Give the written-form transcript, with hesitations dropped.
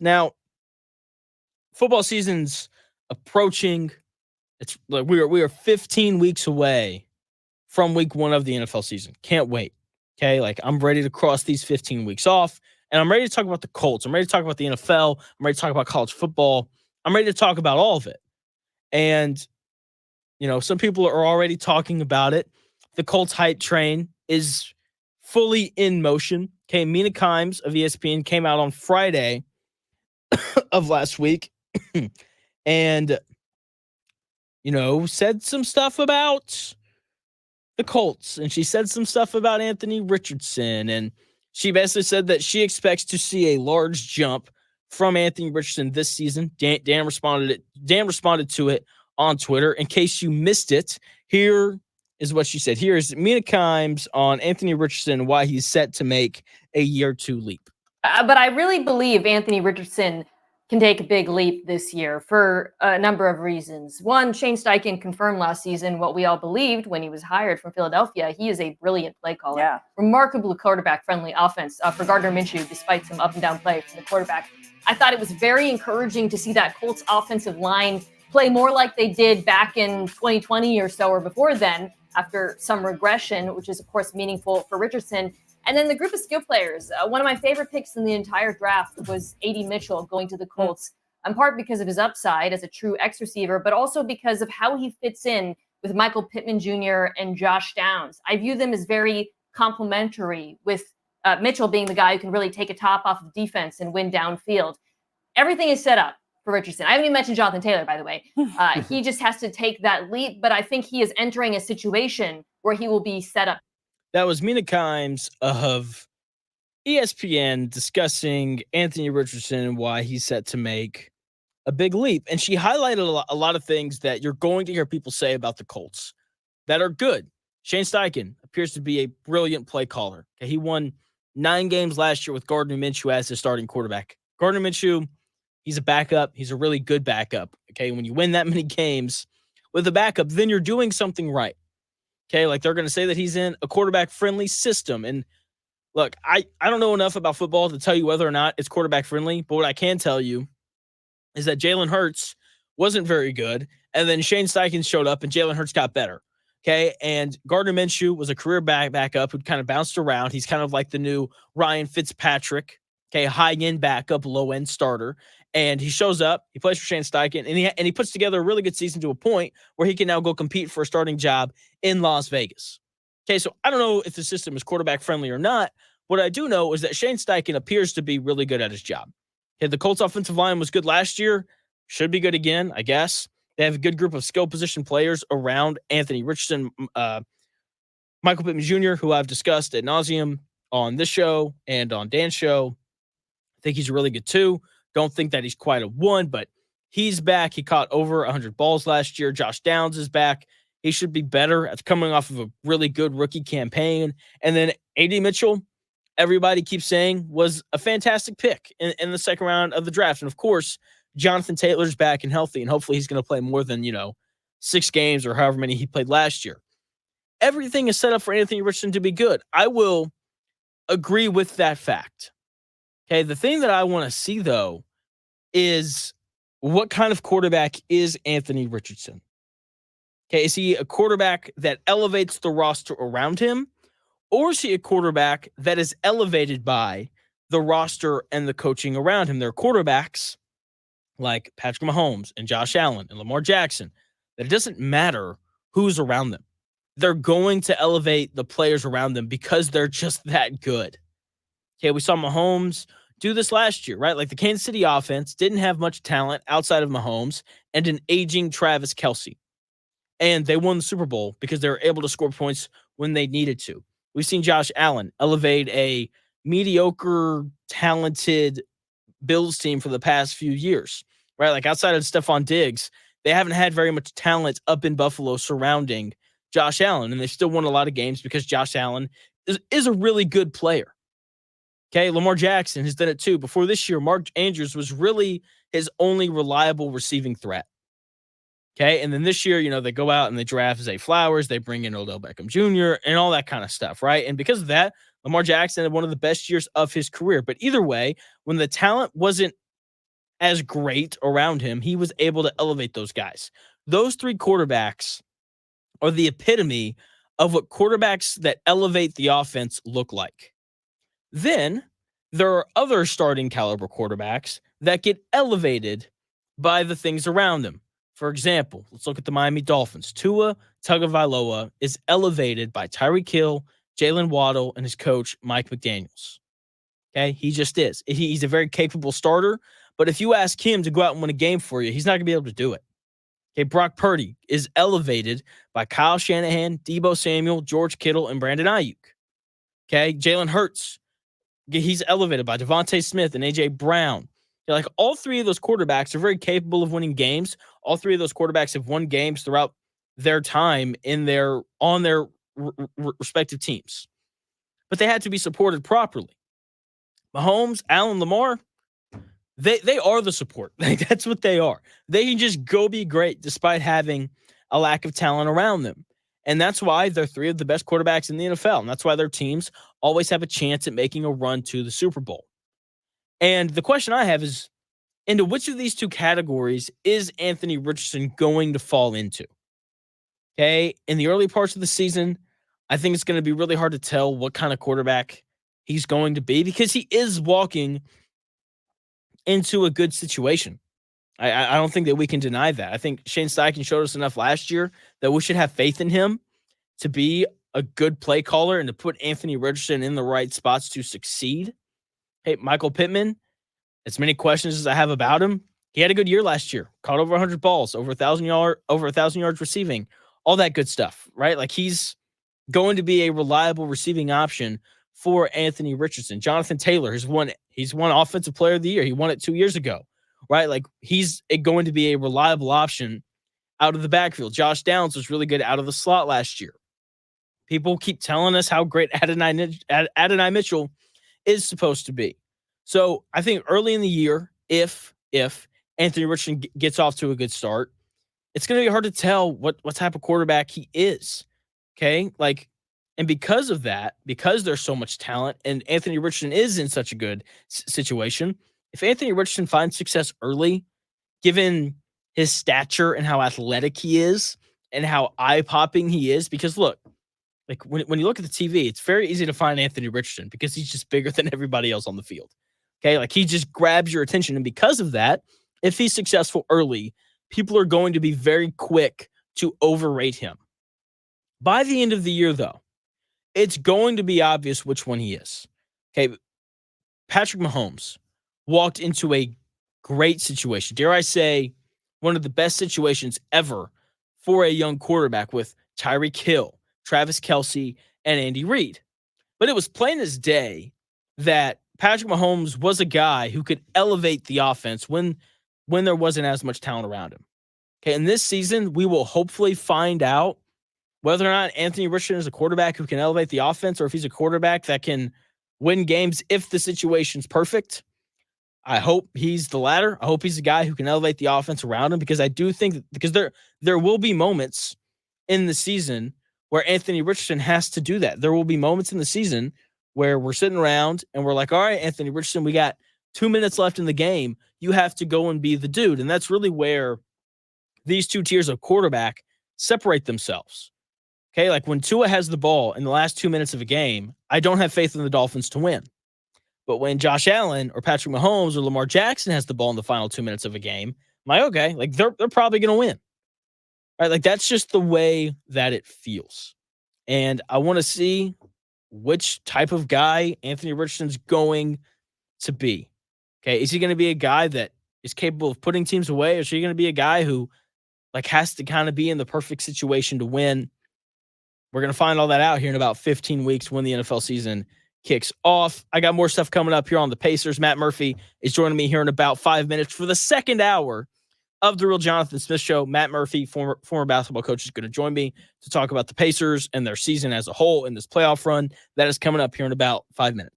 Now, football season's approaching. It's like we are 15 weeks away from week 1 of the NFL season. Can't wait. Okay, like I'm ready to cross these 15 weeks off, and I'm ready to talk about the Colts. I'm ready to talk about the NFL. I'm ready to talk about college football. I'm ready to talk about all of it. And some people are already talking about it. The Colts hype train is fully in motion. Okay, Mina Kimes of ESPN came out on Friday of last week and said some stuff about the Colts, and she said some stuff about Anthony Richardson, and she basically said that she expects to see a large jump from Anthony Richardson this season. Dan responded to it on Twitter. In case you missed it, here is what she said. Here is Mina Kimes on Anthony Richardson, why he's set to make a year 2 leap. But I really believe Anthony Richardson can take a big leap this year for a number of reasons. One, Shane Steichen confirmed last season what we all believed when he was hired from Philadelphia. He is a brilliant play caller. Yeah. Remarkably quarterback-friendly offense for Gardner Minshew, despite some up-and-down play from the quarterback. I thought it was very encouraging to see that Colts offensive line play more like they did back in 2020 or so, or before then, after some regression, which is, of course, meaningful for Richardson. And then the group of skill players. One of my favorite picks in the entire draft was A.D. Mitchell going to the Colts, in part because of his upside as a true X receiver, but also because of how he fits in with Michael Pittman Jr. and Josh Downs. I view them as very complementary, with Mitchell being the guy who can really take a top off of defense and win downfield. Everything is set up for Richardson. I haven't even mentioned Jonathan Taylor, by the way. He just has to take that leap, but I think he is entering a situation where he will be set up. That was Mina Kimes of ESPN discussing Anthony Richardson and why he's set to make a big leap. And she highlighted a lot of things that you're going to hear people say about the Colts that are good. Shane Steichen appears to be a brilliant play caller. Okay, he won 9 games last year with Gardner Minshew as his starting quarterback. Gardner Minshew, he's a backup. He's a really good backup. Okay, when you win that many games with a backup, then you're doing something right. Okay, like they're going to say that he's in a quarterback-friendly system. And look, I don't know enough about football to tell you whether or not it's quarterback-friendly, but what I can tell you is that Jalen Hurts wasn't very good, and then Shane Steichen showed up, and Jalen Hurts got better. Okay, and Gardner Minshew was a career backup who kind of bounced around. He's kind of like the new Ryan Fitzpatrick, okay, high-end backup, low-end starter. And he shows up, he plays for Shane Steichen, and he puts together a really good season to a point where he can now go compete for a starting job in Las Vegas. Okay, so I don't know if the system is quarterback-friendly or not. What I do know is that Shane Steichen appears to be really good at his job. Okay, the Colts offensive line was good last year, should be good again, I guess. They have a good group of skill position players around Anthony Richardson, Michael Pittman Jr., who I've discussed ad nauseum on this show and on Dan's show. I think he's really good too. Don't think that he's quite a 1, but he's back. He caught over 100 balls last year. Josh Downs is back. He should be better after coming off of a really good rookie campaign. And then A.D. Mitchell, everybody keeps saying, was a fantastic pick in the second round of the draft. And, of course, Jonathan Taylor's back and healthy, and hopefully he's going to play more than, 6 games or however many he played last year. Everything is set up for Anthony Richardson to be good. I will agree with that fact. Okay, the thing that I want to see, though, is what kind of quarterback is Anthony Richardson? Okay, is he a quarterback that elevates the roster around him, or is he a quarterback that is elevated by the roster and the coaching around him? There are quarterbacks like Patrick Mahomes and Josh Allen and Lamar Jackson that it doesn't matter who's around them. They're going to elevate the players around them because they're just that good. Okay, we saw Mahomes do this last year, right? Like the Kansas City offense didn't have much talent outside of Mahomes and an aging Travis Kelce. And they won the Super Bowl because they were able to score points when they needed to. We've seen Josh Allen elevate a mediocre, talented Bills team for the past few years, right? Like outside of Stephon Diggs, they haven't had very much talent up in Buffalo surrounding Josh Allen, and they've still won a lot of games because Josh Allen is a really good player. Okay, Lamar Jackson has done it too. Before this year, Mark Andrews was really his only reliable receiving threat. Okay, and then this year, they go out and they draft Zay Flowers, they bring in Odell Beckham Jr., and all that kind of stuff, right? And because of that, Lamar Jackson had one of the best years of his career. But either way, when the talent wasn't as great around him, he was able to elevate those guys. Those three quarterbacks are the epitome of what quarterbacks that elevate the offense look like. Then there are other starting caliber quarterbacks that get elevated by the things around them. For example, let's look at the Miami Dolphins. Tua Tagovailoa is elevated by Tyreek Hill, Jalen Waddle, and his coach, Mike McDaniels. Okay, he just is. He's a very capable starter, but if you ask him to go out and win a game for you, he's not going to be able to do it. Okay, Brock Purdy is elevated by Kyle Shanahan, Deebo Samuel, George Kittle, and Brandon Ayuk. Okay, Jalen Hurts, he's elevated by Devontae Smith and A.J. Brown. Like all three of those quarterbacks are very capable of winning games. All three of those quarterbacks have won games throughout their time on their respective teams. But they had to be supported properly. Mahomes, Allen, Lamar, they are the support. Like that's what they are. They can just go be great despite having a lack of talent around them. And that's why they're three of the best quarterbacks in the NFL. And that's why their teams always have a chance at making a run to the Super Bowl. And the question I have is, into which of these two categories is Anthony Richardson going to fall into? Okay, in the early parts of the season, I think it's going to be really hard to tell what kind of quarterback he's going to be because he is walking into a good situation. I don't think that we can deny that. I think Shane Steichen showed us enough last year that we should have faith in him to be a good play caller and to put Anthony Richardson in the right spots to succeed. Hey, Michael Pittman, as many questions as I have about him, he had a good year last year. Caught over 100 balls, over 1,000 yards receiving, all that good stuff, right? Like he's going to be a reliable receiving option for Anthony Richardson. Jonathan Taylor he's won Offensive Player of the Year. He won it 2 years ago, right? Like he's going to be a reliable option out of the backfield. Josh Downs was really good out of the slot last year. People keep telling us how great Adonai Mitchell is supposed to be. So I think early in the year, if Anthony Richardson gets off to a good start, it's going to be hard to tell what type of quarterback he is. Okay, like, and because of that, because there's so much talent, and Anthony Richardson is in such a good situation, if Anthony Richardson finds success early, given his stature and how athletic he is and how eye-popping he is, because look, like when you look at the TV, it's very easy to find Anthony Richardson because he's just bigger than everybody else on the field. Okay, like he just grabs your attention, and because of that, if he's successful early, people are going to be very quick to overrate him. By the end of the year, though, it's going to be obvious which one he is. Okay, Patrick Mahomes walked into a great situation. Dare I say, one of the best situations ever for a young quarterback with Tyreek Hill, Travis Kelce, and Andy Reid. But it was plain as day that Patrick Mahomes was a guy who could elevate the offense when there wasn't as much talent around him. Okay, and this season, we will hopefully find out whether or not Anthony Richardson is a quarterback who can elevate the offense or if he's a quarterback that can win games if the situation's perfect. I hope he's the latter. I hope he's a guy who can elevate the offense around him because I do think that because there will be moments in the season where Anthony Richardson has to do that. There will be moments in the season where we're sitting around and we're like, all right, Anthony Richardson, we got 2 minutes left in the game. You have to go and be the dude. And that's really where these two tiers of quarterback separate themselves. Okay, like when Tua has the ball in the last 2 minutes of a game, I don't have faith in the Dolphins to win. But when Josh Allen or Patrick Mahomes or Lamar Jackson has the ball in the final 2 minutes of a game, I'm like, okay, like they're probably going to win. Right? Like that's just the way that it feels. And I want to see which type of guy Anthony Richardson's going to be. Okay, is he going to be a guy that is capable of putting teams away, or is he going to be a guy who like has to kind of be in the perfect situation to win? We're going to find all that out here in about 15 weeks when the NFL season kicks off. I got more stuff coming up here on the Pacers. Matt Murphy is joining me here in about 5 minutes for the second hour of the Real Jonathan Smith Show. Matt Murphy, former basketball coach, is going to join me to talk about the Pacers and their season as a whole in this playoff run. That is coming up here in about 5 minutes.